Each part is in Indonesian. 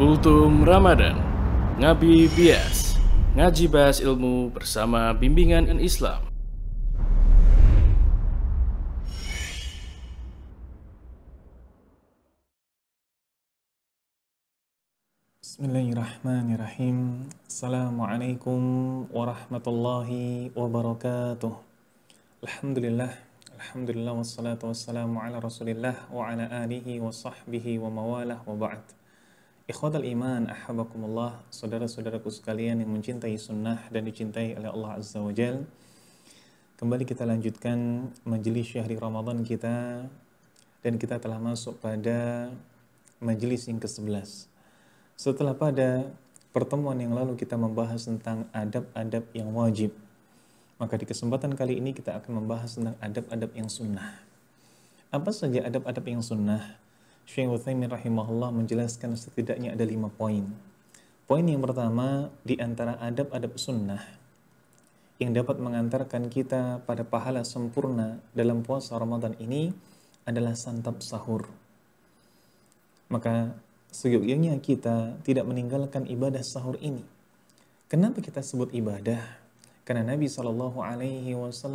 Kultum Ramadan, Ngabi Bias, ngaji bahas ilmu bersama bimbingan Islam. Bismillahirrahmanirrahim. Assalamualaikum warahmatullahi wabarakatuh. Alhamdulillah wassalatu wassalamu ala rasulillah wa ala alihi wa sahbihi wa mawalah wa ba'd. Ikhwatal iman, ahabakumullah, saudara-saudaraku sekalian yang mencintai sunnah dan dicintai oleh Allah Azza wa Jal. Kembali kita lanjutkan majelis syahri Ramadan kita, dan kita telah masuk pada majelis yang ke-11. Setelah pada pertemuan yang lalu kita membahas tentang adab-adab yang wajib, maka di kesempatan kali ini kita akan membahas tentang adab-adab yang sunnah. Apa saja adab-adab yang sunnah? Syekh Utsaimin rahimahullah menjelaskan setidaknya ada 5 poin. Poin yang pertama, di antara adab-adab sunnah yang dapat mengantarkan kita pada pahala sempurna dalam puasa Ramadan ini adalah santap sahur. Maka seyogyanya kita tidak meninggalkan ibadah sahur ini. Kenapa kita sebut ibadah? Karena Nabi SAW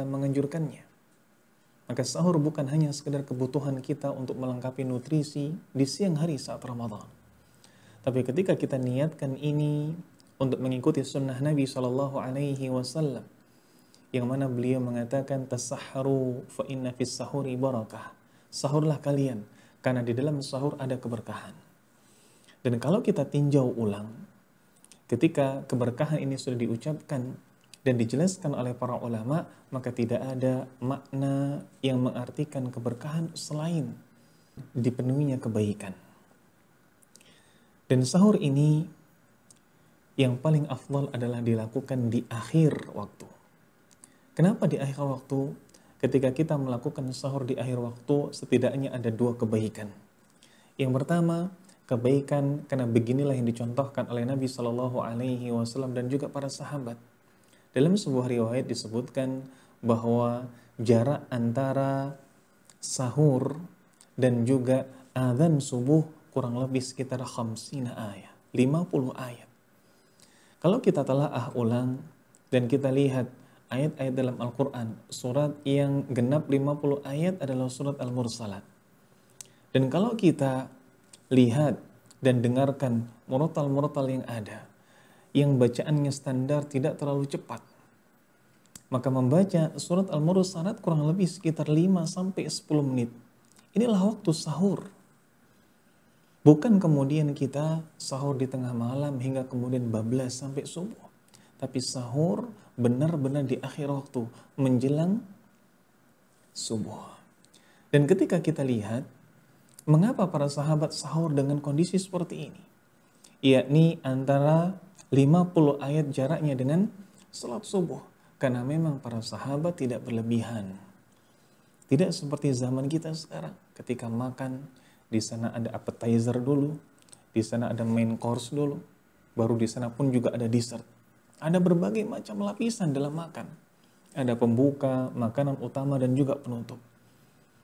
menganjurkannya. Maka sahur bukan hanya sekedar kebutuhan kita untuk melengkapi nutrisi di siang hari saat Ramadan. Tapi ketika kita niatkan ini untuk mengikuti sunnah Nabi SAW, yang mana beliau mengatakan, tasahharu fa inna fis sahuri barakah. Sahurlah kalian, karena di dalam sahur ada keberkahan. Dan kalau kita tinjau ulang, ketika keberkahan ini sudah diucapkan dan dijelaskan oleh para ulama, maka tidak ada makna yang mengartikan keberkahan selain dipenuhinya kebaikan. Dan sahur ini yang paling afdal adalah dilakukan di akhir waktu. Kenapa di akhir waktu? Ketika kita melakukan sahur di akhir waktu, setidaknya ada 2 kebaikan. Yang pertama, kebaikan karena beginilah yang dicontohkan oleh Nabi SAW dan juga para sahabat. Dalam sebuah riwayat disebutkan bahwa jarak antara sahur dan juga azan subuh kurang lebih sekitar 50 ayat, 50 ayat. Kalau kita telaah ulang dan kita lihat ayat-ayat dalam Al-Quran, surat yang genap 50 ayat adalah surat Al-Mursalat. Dan kalau kita lihat dan dengarkan murotal-murotal yang ada, yang bacaannya standar tidak terlalu cepat, maka membaca surat Al-Mursalat kurang lebih sekitar 5-10 menit. Inilah waktu sahur. Bukan kemudian kita sahur di tengah malam hingga kemudian bablas sampai subuh. Tapi sahur benar-benar di akhir waktu, menjelang subuh. Dan ketika kita lihat, mengapa para sahabat sahur dengan kondisi seperti ini? Yakni antara 50 ayat jaraknya dengan salat subuh. Karena memang para sahabat tidak berlebihan. Tidak seperti zaman kita sekarang. Ketika makan, di sana ada appetizer dulu, di sana ada main course dulu, baru di sana pun juga ada dessert. Ada berbagai macam lapisan dalam makan. Ada pembuka, makanan utama, dan juga penutup.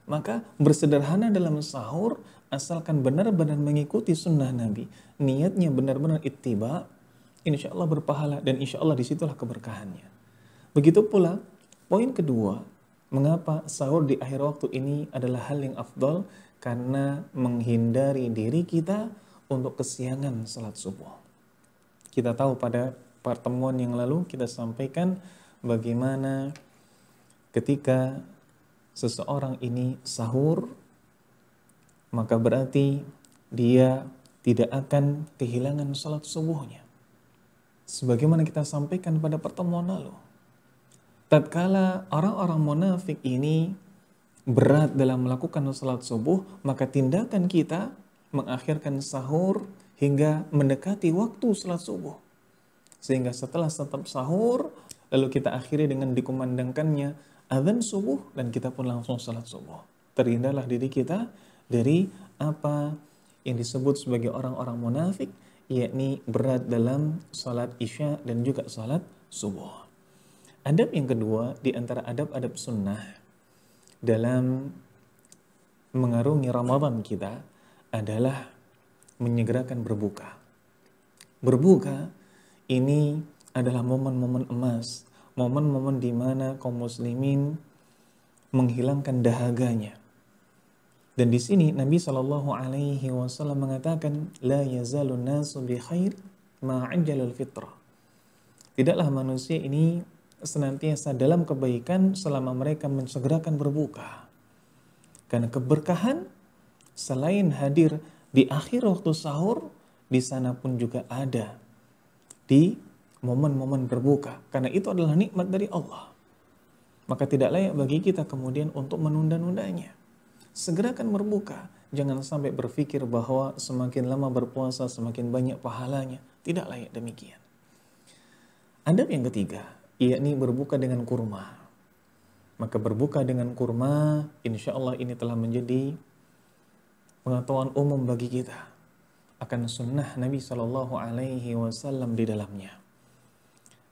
Maka bersederhana dalam sahur, asalkan benar-benar mengikuti sunnah Nabi, niatnya benar-benar ittiba, insya Allah berpahala, dan insya Allah disitulah keberkahannya. Begitu pula, poin kedua, mengapa sahur di akhir waktu ini adalah hal yang afdal, karena menghindari diri kita untuk kesiangan salat subuh. Kita tahu pada pertemuan yang lalu kita sampaikan bagaimana ketika seseorang ini sahur, maka berarti dia tidak akan kehilangan salat subuhnya. Sebagaimana kita sampaikan pada pertemuan lalu, tatkala orang-orang munafik ini berat dalam melakukan salat subuh, maka tindakan kita mengakhirkan sahur hingga mendekati waktu salat subuh. Sehingga setelah tetap sahur, lalu kita akhiri dengan dikumandangkannya azan subuh, dan kita pun langsung salat subuh. Terhindarlah diri kita dari apa yang disebut sebagai orang-orang munafik, yakni berat dalam salat isya dan juga salat subuh. Adab yang kedua di antara adab-adab sunnah dalam mengarungi Ramadan kita adalah menyegerakan berbuka. Berbuka ini adalah momen-momen emas, momen-momen di mana kaum muslimin menghilangkan dahaganya. Dan di sini Nabi Shallallahu Alaihi Wasallam mengatakan, la yazalun nasu bi khair ma'ajjalul fitrah. Tidaklah manusia ini senantiasa dalam kebaikan selama mereka mensegerakan berbuka. Karena keberkahan selain hadir di akhir waktu sahur, di sana pun juga ada di momen-momen berbuka. Karena itu adalah nikmat dari Allah. Maka tidak layak bagi kita kemudian untuk menunda-nundanya. Segerakan berbuka. Jangan sampai berpikir bahwa semakin lama berpuasa semakin banyak pahalanya. Tidak layak demikian. Adab yang ketiga, yakni berbuka dengan kurma. Maka berbuka dengan kurma, insya Allah ini telah menjadi pengetahuan umum bagi kita akan sunnah Nabi Shallallahu Alaihi Wasallam di dalamnya.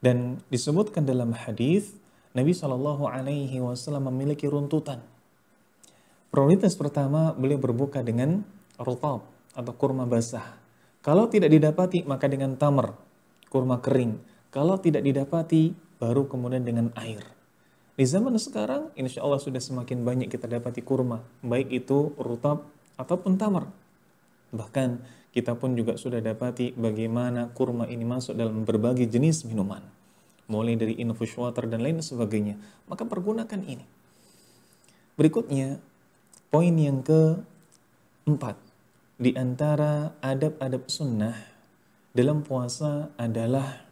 Dan disebutkan dalam hadis Nabi Shallallahu Alaihi Wasallam memiliki runtutan. Prioritas pertama, beliau berbuka dengan rutab atau kurma basah. Kalau tidak didapati, maka dengan tamar, kurma kering. Kalau tidak didapati, baru kemudian dengan air. Di zaman sekarang, insya Allah sudah semakin banyak kita dapati kurma, baik itu rutab ataupun tamar. Bahkan kita pun juga sudah dapati bagaimana kurma ini masuk dalam berbagai jenis minuman. Mulai dari infus water dan lain sebagainya. Maka pergunakan ini. Berikutnya, poin yang keempat. Di antara adab-adab sunnah dalam puasa adalah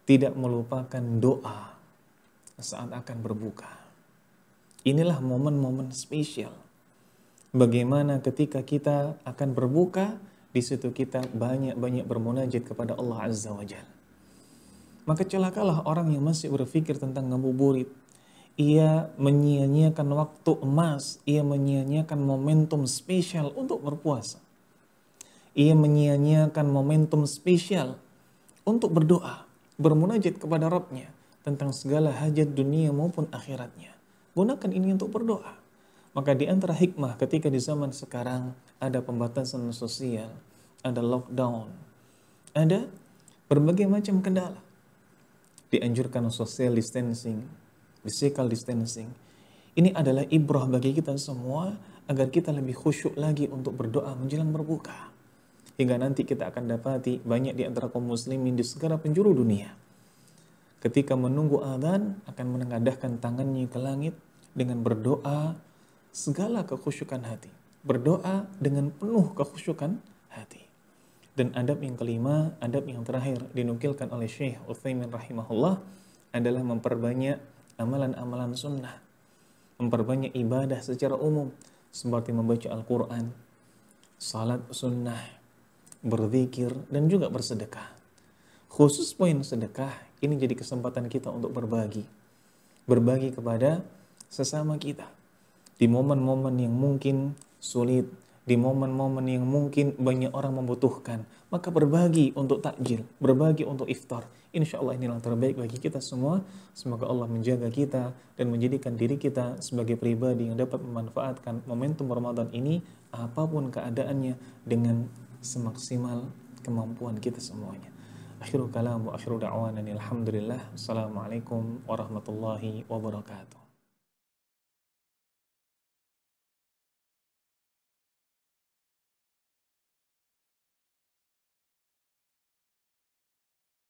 tidak melupakan doa saat akan berbuka. Inilah momen-momen spesial. Bagaimana ketika kita akan berbuka, di situ kita banyak-banyak bermunajat kepada Allah Azza wa Jalla. Maka celakalah orang yang masih berpikir tentang ngabuburit. Ia menyia-nyiakan waktu emas, ia menyia-nyiakan momentum spesial untuk berpuasa. Ia menyia-nyiakan momentum spesial untuk berdoa, bermunajat kepada Rabb-Nya tentang segala hajat dunia maupun akhiratnya. Gunakan ini untuk berdoa. Maka di antara hikmah ketika di zaman sekarang ada pembatasan sosial, ada lockdown, ada berbagai macam kendala. Dianjurkan social distancing, physical distancing. Ini adalah ibrah bagi kita semua agar kita lebih khusyuk lagi untuk berdoa menjelang berbuka. Hingga nanti kita akan dapati banyak di antara kaum muslimin di segala penjuru dunia. Ketika menunggu adzan akan menengadahkan tangannya ke langit dengan berdoa segala kekhusyukan hati. Berdoa dengan penuh kekhusyukan hati. Dan adab yang kelima, adab yang terakhir dinukilkan oleh Syekh Utsaimin rahimahullah adalah memperbanyak amalan-amalan sunnah. Memperbanyak ibadah secara umum seperti membaca Al-Quran, salat sunnah, berzikir, dan juga bersedekah. Khusus poin sedekah, ini jadi kesempatan kita untuk berbagi. Berbagi kepada sesama kita. Di momen-momen yang mungkin sulit, di momen-momen yang mungkin banyak orang membutuhkan, maka berbagi untuk takjil, berbagi untuk iftar. Insya Allah inilah terbaik bagi kita semua. Semoga Allah menjaga kita dan menjadikan diri kita sebagai pribadi yang dapat memanfaatkan momentum Ramadan ini apapun keadaannya dengan semaksimal kemampuan kita semuanya. Akhirul kalam wa akhiru da'wanan alhamdulillah. Assalamualaikum warahmatullahi wabarakatuh.